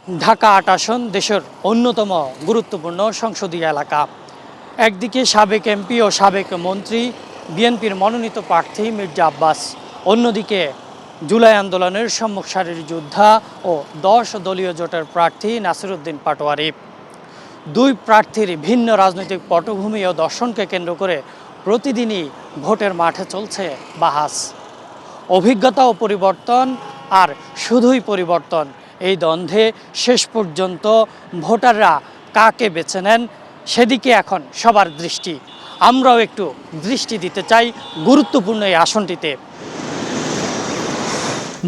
ঢাকা ৮ আসন দেশের অন্যতম গুরুত্বপূর্ণ সংসদীয় এলাকা। একদিকে সাবেক এমপি ও সাবেক মন্ত্রী বিএনপির মনোনীত প্রার্থী মির্জা আব্বাস, অন্যদিকে জুলাই আন্দোলনের সম্মুখ সারির যোদ্ধা ও ১০ দলীয় জোটের প্রার্থী নাসিরউদ্দিন পাটোয়ারি। দুই প্রার্থীর ভিন্ন রাজনৈতিক পটভূমি ও দর্শনকে কেন্দ্র করে প্রতিদিনই ভোটের মাঠে চলছে বাহাস। অভিজ্ঞতা ও পরিবর্তন আর শুধুই পরিবর্তন, এই দ্বন্দ্বে শেষ পর্যন্ত ভোটাররা কাকে বেছে নেন সেদিকে এখন সবার দৃষ্টি। আমরাও একটু দৃষ্টি দিতে চাই গুরুত্বপূর্ণ এই আসনটিতে।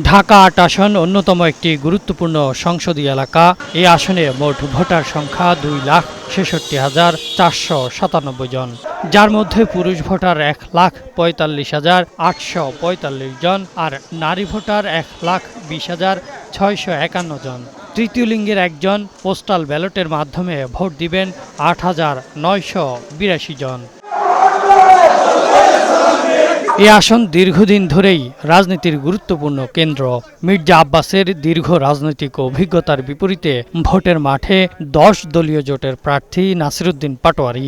ঢাকা ৮ আসন অন্যতম একটি গুরুত্বপূর্ণ সংসদীয় এলাকা। এই আসনে মোট ভোটার সংখ্যা ২,৬৬,৪৯৭ জন, যার মধ্যে পুরুষ ভোটার ১,৪৫,৮৪৫ জন আর নারী ভোটার ১,২০,৬৫১ জন। তৃতীয় লিঙ্গের একজন পোস্টাল ব্যালটের মাধ্যমে ভোট দিবেন ৮,৯৮২ জন। এই আসন দীর্ঘদিন ধরেই রাজনীতির গুরুত্বপূর্ণ কেন্দ্র। মির্জা আব্বাসের দীর্ঘ রাজনৈতিক অভিজ্ঞতার বিপরীতে ভোটের মাঠে ১০ দলীয় জোটের প্রার্থী নাসিরউদ্দিন পাটোয়ারি।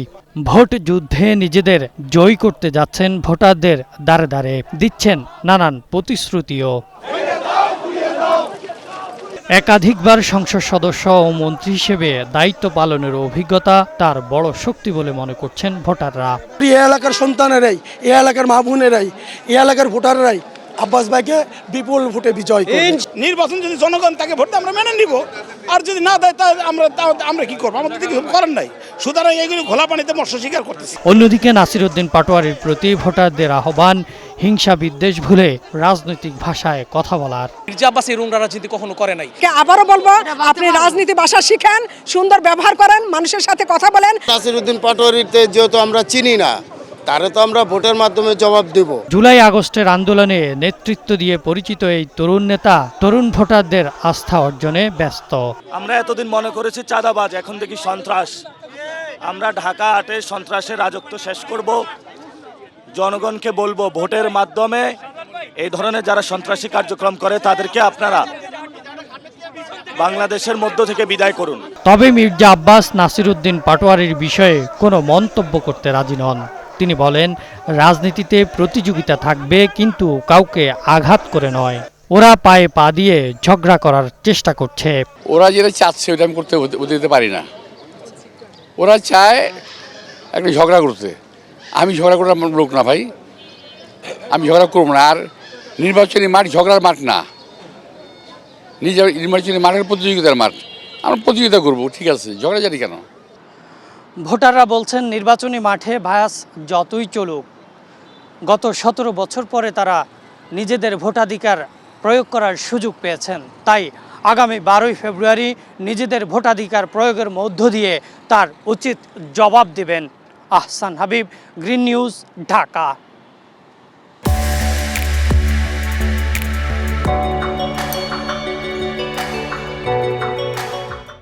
ভোট যুদ্ধে নিজেদের জয়ী করতে যাচ্ছেন ভোটারদের দ্বারে দ্বারে, দিচ্ছেন নানান প্রতিশ্রুতিও। একাধিকবার সংসদ সদস্য ও মন্ত্রী হিসেবে দায়িত্ব পালনের অভিজ্ঞতা তার বড় শক্তি বলে মনে করছেন ভোটাররা। এই এলাকার সন্তানেরাই, এই এলাকার মা বোনেরাই, এই এলাকার ভোটাররাই আব্বাস ভাইকে বিপুল ভোটে বিজয় করবে। নির্বাচন যদি জনগণ তাকে ভোট দেয় আমরা মেনে নিব, আর যদি না দেয় তা আমরা কি করবো? আমাদের কিছু করার নাই। সুতরাং এইগুলো ঘোলা পানিতে মৎস্য শিকার করতেছে। অন্যদিকে নাসিরউদ্দিন পাটোয়ারির প্রতি ভোটারদের আহ্বান হিংসা বিদ্বেষ ভুলে রাজনৈতিক ভাষায় কথা বলার। মির্জা আব্বাস এই রুমরা রাজনীতি কখনো করে নাই। আবারও বলবো, আপনি রাজনীতি ভাষা শিখেন, সুন্দর ব্যবহার করেন, মানুষের সাথে কথা বলেন। নাসিরউদ্দিন পাটোয়ারিতে যেহেতু আমরা চিনি না, তারে তো আমরা ভোটের মাধ্যমে জবাব দেব। জুলাই আগস্টের আন্দোলনে নেতৃত্ব দিয়ে পরিচিত এই তরুণ নেতা তরুণ ভোটারদের আস্থা অর্জনে ব্যস্ত। আমরা এতদিন মনে করেছি চাঁদাবাজ, এখন দেখি সন্ত্রাস। আমরা ঢাকা ৮-এ সন্ত্রাসের রাজত্ব শেষ করব। জনগণকে বলবো, ভোটের মাধ্যমে এই ধরনের যারা সন্ত্রাসী কার্যক্রম করে তাদেরকে আপনারা বাংলাদেশের মধ্য থেকে বিদায় করুন। তবে মির্জা আব্বাস নাসিরউদ্দিন পাটোয়ারির বিষয়ে কোনো মন্তব্য করতে রাজি নন। তিনি বলেন, রাজনীতিতে প্রতিযোগিতা থাকবে, কিন্তু কাউকে আঘাত করে নয়। ওরা পায়ে পা দিয়ে ঝগড়া করার চেষ্টা করছে। ওরা যেটা চাচ্ছে ওটা আমি করতে দিতে পারি না। ওরা চায় একটা ঝগড়া করতে, আমি ঝগড়া করার লোক না ভাই, আমি ঝগড়া করবো না। আর নির্বাচনী মাঠ ঝগড়ার মাঠ না, নির্বাচনী মাঠের প্রতিযোগিতার মাঠ। আমরা প্রতিযোগিতা করবো, ঠিক আছে, ঝগড়াঝাটি কেন? ভোটাররা বলছেন, নির্বাচনী মাঠে ভায়াস যতই চলুক, গত ১৭ বছর পরে তারা নিজেদের ভোটাধিকার প্রয়োগ করার সুযোগ পেয়েছেন। তাই আগামী ১২ই ফেব্রুয়ারি নিজেদের ভোটাধিকার প্রয়োগের মধ্য দিয়ে তার উচিত জবাব দেবেন। Ahsan Habib, green news, Dhaka.